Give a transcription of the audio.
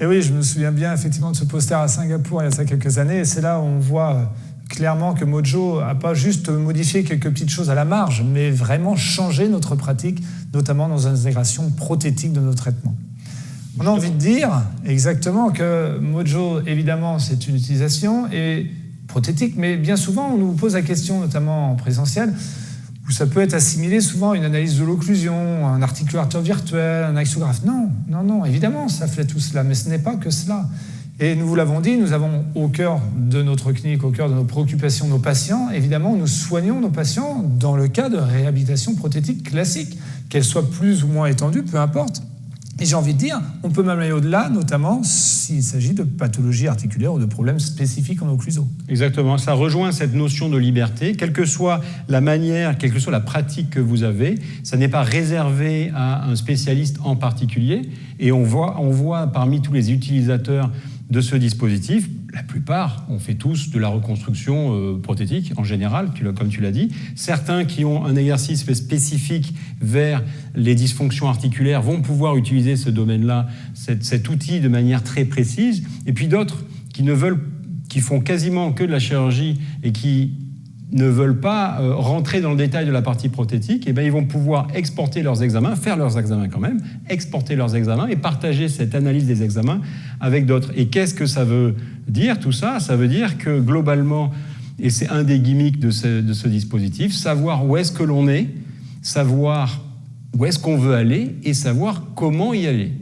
Et oui, je me souviens bien effectivement de ce poster à Singapour il y a ça quelques années. Et c'est là où on voit clairement que Mojo n'a pas juste modifié quelques petites choses à la marge, mais vraiment changé notre pratique, notamment dans l'intégration prothétique de nos traitements. On a envie de dire exactement que Mojo, évidemment, c'est une utilisation et prothétique, mais bien souvent, on nous pose la question, notamment en présentiel, où ça peut être assimilé souvent à une analyse de l'occlusion, un articulateur virtuel, un axographe. Non, évidemment, ça fait tout cela, mais ce n'est pas que cela. Et nous vous l'avons dit, nous avons au cœur de notre clinique, au cœur de nos préoccupations, nos patients. Évidemment, nous soignons nos patients dans le cas de réhabilitation prothétique classique, qu'elle soit plus ou moins étendue, peu importe. Et j'ai envie de dire, on peut même aller au-delà, notamment s'il s'agit de pathologies articulaires ou de problèmes spécifiques en occluso. Exactement, ça rejoint cette notion de liberté, quelle que soit la manière, quelle que soit la pratique que vous avez, ça n'est pas réservé à un spécialiste en particulier. Et on voit parmi tous les utilisateurs de ce dispositif, la plupart, on fait tous de la reconstruction prothétique en général, comme tu l'as dit. Certains qui ont un exercice spécifique vers les dysfonctions articulaires vont pouvoir utiliser ce domaine-là, cet outil de manière très précise. Et puis d'autres qui font quasiment que de la chirurgie et qui ne veulent pas rentrer dans le détail de la partie prothétique, ils vont pouvoir exporter leurs examens, faire leurs examens quand même, exporter leurs examens et partager cette analyse des examens avec d'autres. Et qu'est-ce que ça veut dire tout ça ? Ça veut dire que globalement, et c'est un des gimmicks de ce dispositif, savoir où est-ce que l'on est, savoir où est-ce qu'on veut aller et savoir comment y aller.